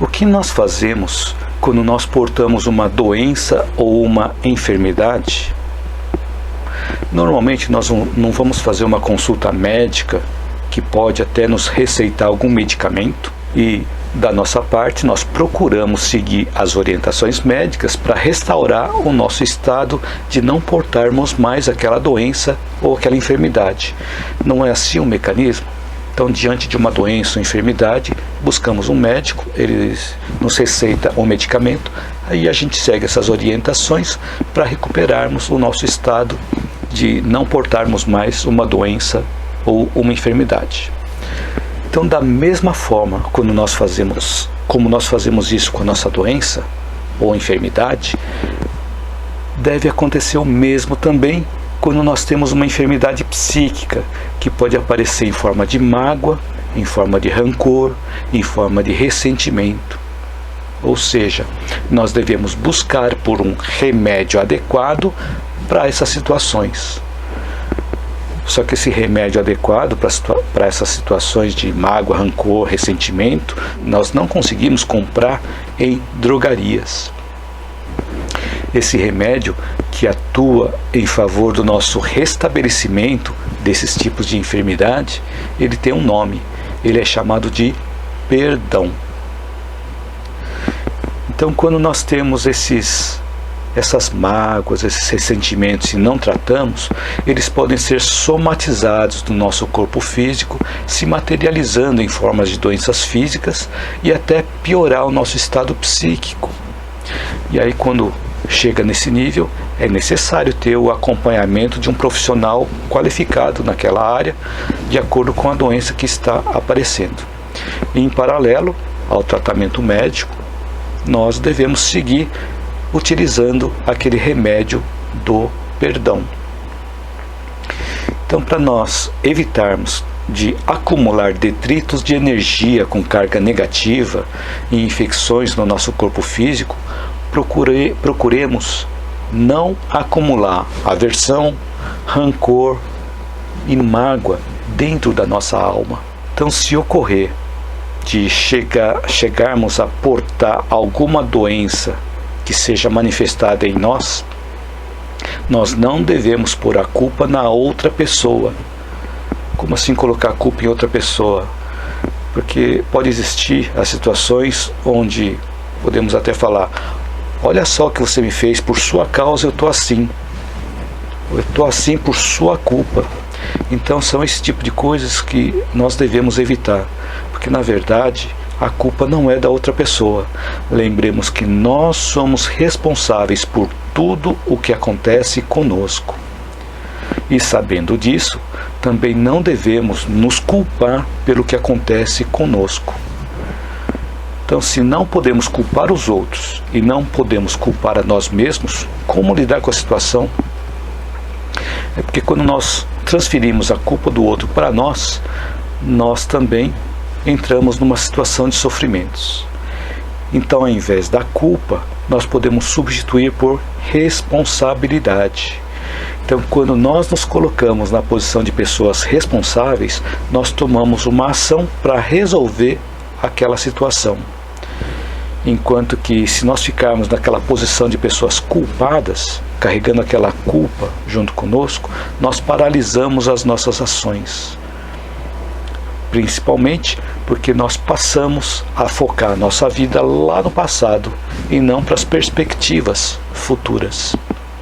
O que nós fazemos quando nós portamos uma doença ou uma enfermidade? Normalmente nós não vamos fazer uma consulta médica que pode até nos receitar algum medicamento, e da nossa parte nós procuramos seguir as orientações médicas para restaurar o nosso estado de não portarmos mais aquela doença ou aquela enfermidade. Não é assim o mecanismo? Então, diante de uma doença ou enfermidade, buscamos um médico, ele nos receita um medicamento, aí a gente segue essas orientações para recuperarmos o nosso estado de não portarmos mais uma doença ou uma enfermidade. Então, da mesma forma, como nós fazemos isso com a nossa doença ou enfermidade, deve acontecer o mesmo também quando nós temos uma enfermidade psíquica, que pode aparecer em forma de mágoa, em forma de rancor, em forma de ressentimento. Ou seja, nós devemos buscar por um remédio adequado para essas situações. Só que esse remédio adequado para essas situações de mágoa, rancor, ressentimento, nós não conseguimos comprar em drogarias. Esse remédio que atua em favor do nosso restabelecimento desses tipos de enfermidade, ele tem um nome, ele é chamado de perdão. Então, quando nós temos essas mágoas, esses ressentimentos e não tratamos, eles podem ser somatizados no nosso corpo físico, se materializando em formas de doenças físicas e até piorar o nosso estado psíquico. E aí, quando chega nesse nível, é necessário ter o acompanhamento de um profissional qualificado naquela área, de acordo com a doença que está aparecendo. E, em paralelo ao tratamento médico, nós devemos seguir utilizando aquele remédio do perdão. Então, para nós evitarmos de acumular detritos de energia com carga negativa e infecções no nosso corpo físico, procuremos não acumular aversão, rancor e mágoa dentro da nossa alma. Então, se ocorrer de chegarmos a portar alguma doença que seja manifestada em nós, nós não devemos pôr a culpa na outra pessoa. Como assim colocar a culpa em outra pessoa? Porque pode existir as situações onde podemos até falar: olha só o que você me fez, por sua causa eu estou assim. Eu estou assim por sua culpa. Então são esse tipo de coisas que nós devemos evitar, porque na verdade a culpa não é da outra pessoa. Lembremos que nós somos responsáveis por tudo o que acontece conosco. E sabendo disso, também não devemos nos culpar pelo que acontece conosco. Então, se não podemos culpar os outros e não podemos culpar a nós mesmos, como lidar com a situação? É porque quando nós transferimos a culpa do outro para nós, nós também entramos numa situação de sofrimentos. Então, ao invés da culpa, nós podemos substituir por responsabilidade. Então, quando nós nos colocamos na posição de pessoas responsáveis, nós tomamos uma ação para resolver aquela situação. Enquanto que, se nós ficarmos naquela posição de pessoas culpadas, carregando aquela culpa junto conosco, nós paralisamos as nossas ações. Principalmente porque nós passamos a focar nossa vida lá no passado e não para as perspectivas futuras.